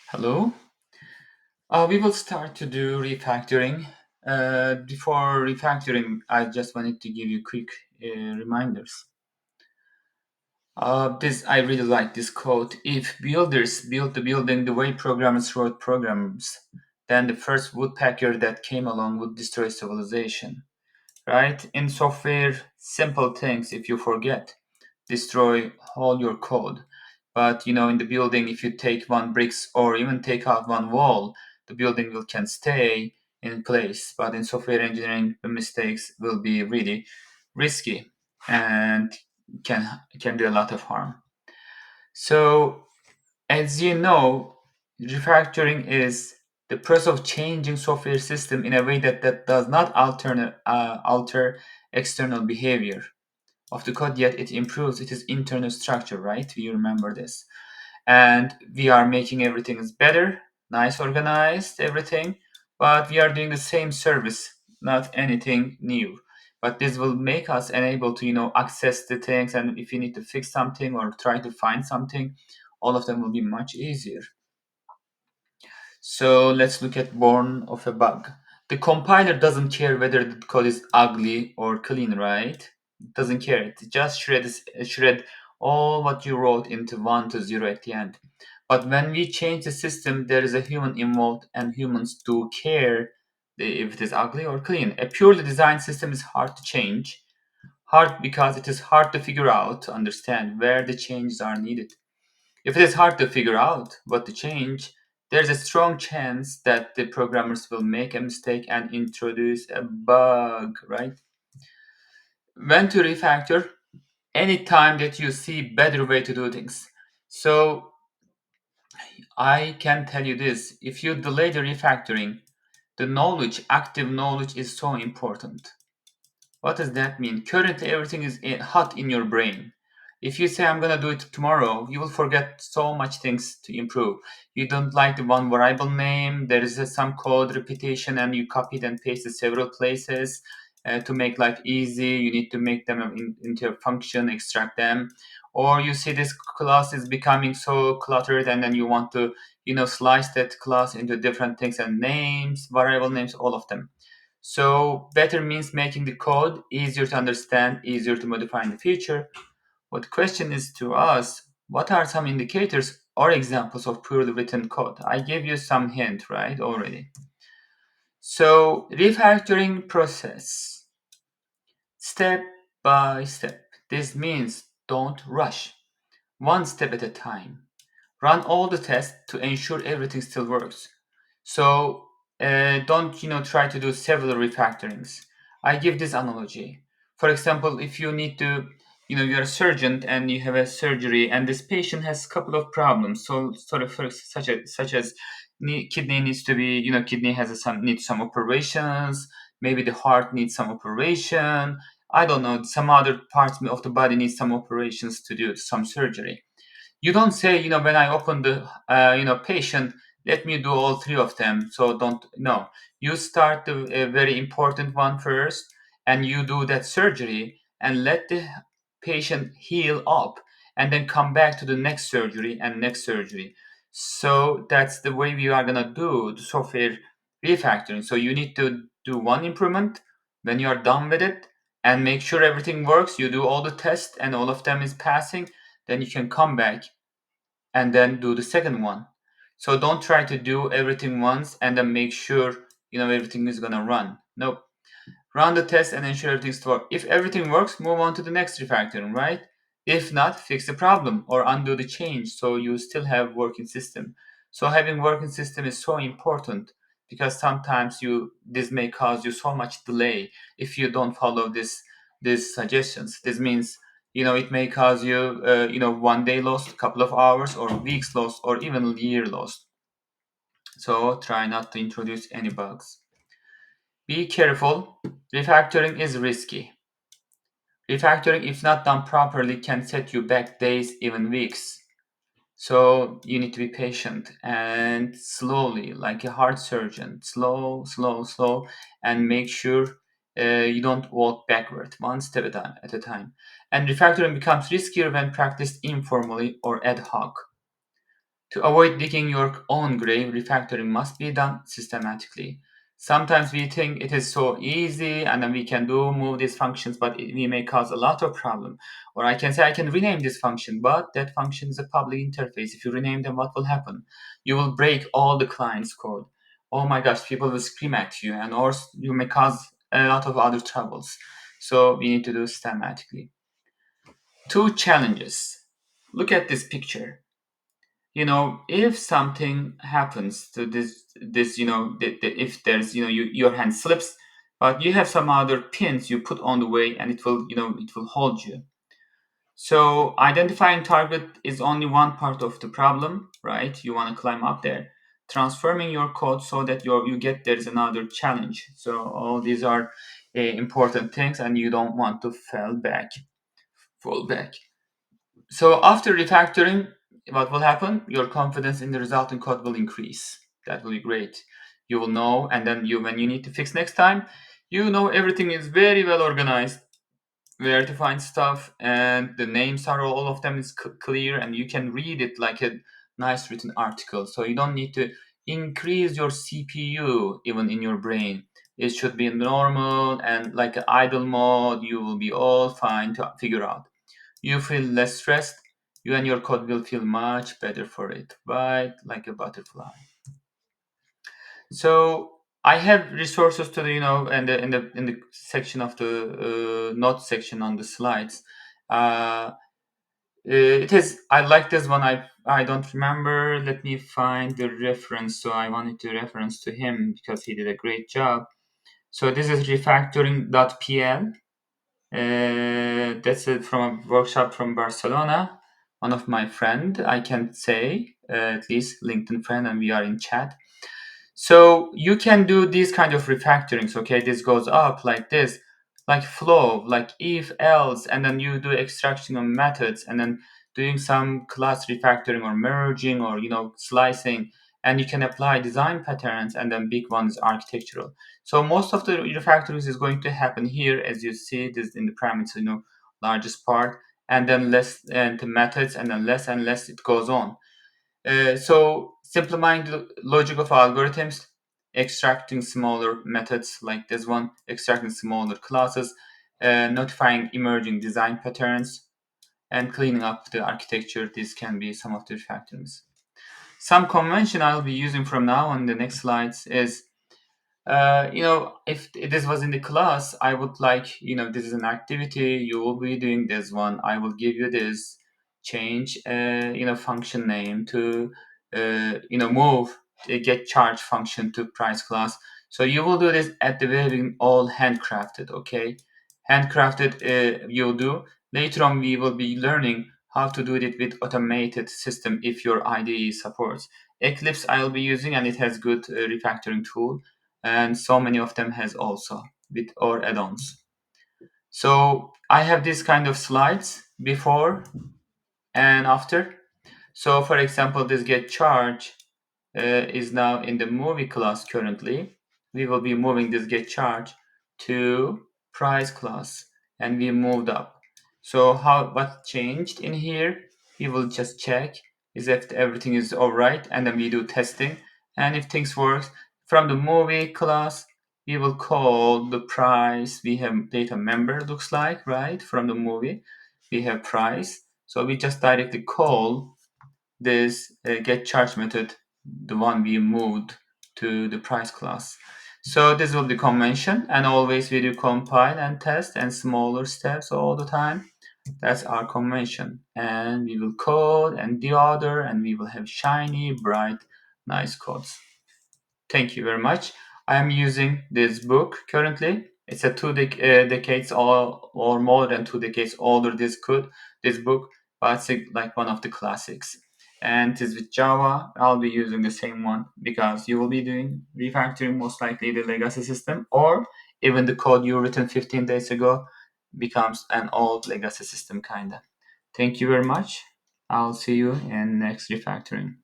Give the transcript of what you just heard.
Hello. We will start to do refactoring. Before refactoring, I just wanted to give you quick reminders. This I really like this quote. If builders built the building the way programmers wrote programs, then the first woodpecker that came along would destroy civilization. Right? In software, simple things if you forget destroy all your code. But in the building, if you take one bricks or even take out one wall, the building will can stay in place. But in software engineering, the mistakes will be really risky and can do a lot of harm. So as you know, refactoring is the process of changing software system in a way that does not alter external behavior of the code, yet it improves its internal structure, right? You remember this. And we are making everything is better, nice, organized, everything, but we are doing the same service, not anything new. But this will make us unable to, access the things, and if you need to fix something or try to find something, all of them will be much easier. So let's look at born of a bug. The compiler doesn't care whether the code is ugly or clean, right? It doesn't care. It just shred all what you wrote into 1 to 0 at the end. But when we change the system, there is a human involved, and humans do care if it is ugly or clean. A purely designed system is hard to change. Hard because it is hard to figure out, to understand where the changes are needed. If it is hard to figure out what to change, there's a strong chance that the programmers will make a mistake and introduce a bug, right? When to refactor? Anytime that you see better way to do things. So I can tell you this, if you delay the refactoring, the knowledge, active knowledge is so important. What does that mean? Currently, everything is hot in your brain. If you say, I'm going to do it tomorrow, you will forget so much things to improve. You don't like the one variable name, there is some code repetition, and you copy it and paste it several places to make life easy. You need to make them into a function, extract them. Or you see this class is becoming so cluttered, and then you want to, slice that class into different things and names, variable names, all of them. So better means making the code easier to understand, easier to modify in the future. What the question is to us, what are some indicators or examples of poorly written code? I gave you some hint, right, already. So refactoring process, step by step. This means don't rush, one step at a time. Run all the tests to ensure everything still works. So don't try to do several refactorings. I give this analogy. For example, if you need to, you're a surgeon and you have a surgery, and this patient has a couple of problems. So sort of such as kidney needs to be, kidney has needs some operations. Maybe the heart needs some operation. I don't know. Some other parts of the body needs some operations to do some surgery. You don't say, when I open the patient, let me do all three of them. So don't, no, you start the very important one first, and you do that surgery and let the patient heal up, and then come back to the next surgery and next surgery. So that's the way we are going to do the software refactoring. So you need to do one improvement. When you are done with it and make sure everything works, you do all the tests and all of them is passing, then you can come back and then do the second one. So don't try to do everything once and then make sure everything is gonna run. Nope. Run the test and ensure everything's work. If everything works, move on to the next refactoring, right? If not, fix the problem or undo the change so you still have working system. So having working system is so important because sometimes this may cause you so much delay if you don't follow these suggestions. This means it may cause you 1 day lost, a couple of hours, or weeks lost, or even a year lost. So try not to introduce any bugs. Be careful. Refactoring is risky. Refactoring, if not done properly, can set you back days, even weeks. So you need to be patient and slowly, like a heart surgeon, slow, slow, slow, and make sure you don't walk backward, one step at a time. And refactoring becomes riskier when practiced informally or ad hoc. To avoid digging your own grave, refactoring must be done systematically. Sometimes we think it is so easy and then we can do move these functions, but we may cause a lot of problem. Or I can say I can rename this function, but that function is a public interface. If you rename them, what will happen? You will break all the client's code. Oh my gosh, people will scream at you, and or you may cause a lot of other troubles. So we need to do systematically. Two challenges. Look at this picture. If something happens to this if there's your hand slips, but you have some other pins you put on the way, and it will hold you. So identifying target is only one part of the problem, right? You want to climb up there. Transforming your code so that you get there is another challenge. So all these are important things, and you don't want to fall back. So after refactoring, what will happen? Your confidence in the resulting code will increase. That will be great. You will know, and then when you need to fix next time, you know everything is very well organized, where to find stuff, and the names are all of them is clear, and you can read it like a nice written article. So you don't need to increase your CPU even in your brain. It should be normal and like an idle mode. You will be all fine to figure out. You feel less stressed. You and your code will feel much better for it, right? Like a butterfly. So I have resources to the in the section of the notes section on the slides. Uh, it is. I like this one. I don't remember. Let me find the reference. So I wanted to reference to him because he did a great job. So this is refactoring.pl. That's it from a workshop from Barcelona. One of my friend, I can say, at least LinkedIn friend, and we are in chat. So you can do these kind of refactorings. Okay, this goes up like this, like flow, like if else, and then you do extraction of methods, and then doing some class refactoring or merging or slicing, and you can apply design patterns, and then big ones architectural. So most of the refactorings is going to happen here, as you see this in the parameters, largest part, and then less and the methods, and then less and less it goes on. So simplifying the logic of algorithms, extracting smaller methods like this one, extracting smaller classes, notifying emerging design patterns, and cleaning up the architecture. These can be some of the factors. Some convention I'll be using from now on the next slides is if this was in the class, I would like, this is an activity, you will be doing this one. I will give you this, change, function name to, move the get charge function to price class. So you will do this at the very beginning, all handcrafted, okay? Handcrafted, you'll do. Later on, we will be learning how to do it with automated system if your IDE supports. Eclipse I'll be using, and it has good refactoring tool, and so many of them has also with or add-ons. So I have this kind of slides before and after. So for example, this get charge is now in the movie class currently. We will be moving this get charge to price class, and we moved up. So what changed in here? We will just check is if everything is all right, and then we do testing. And if things work from the movie class, we will call the price. We have data member looks like, right? From the movie, we have price. So we just directly call this get charge method, the one we moved to the price class. So this will be convention, and always we do compile and test and smaller steps all the time. That's our convention, and we will code and deorder, and we will have shiny, bright, nice codes. Thank you very much. I am using this book currently. It's a decades or more than 2 decades older. This book, but it's like one of the classics. And it is with Java. I'll be using the same one because you will be doing refactoring most likely the legacy system, or even the code you written 15 days ago becomes an old legacy system kinda. Thank you very much. I'll see you in next refactoring.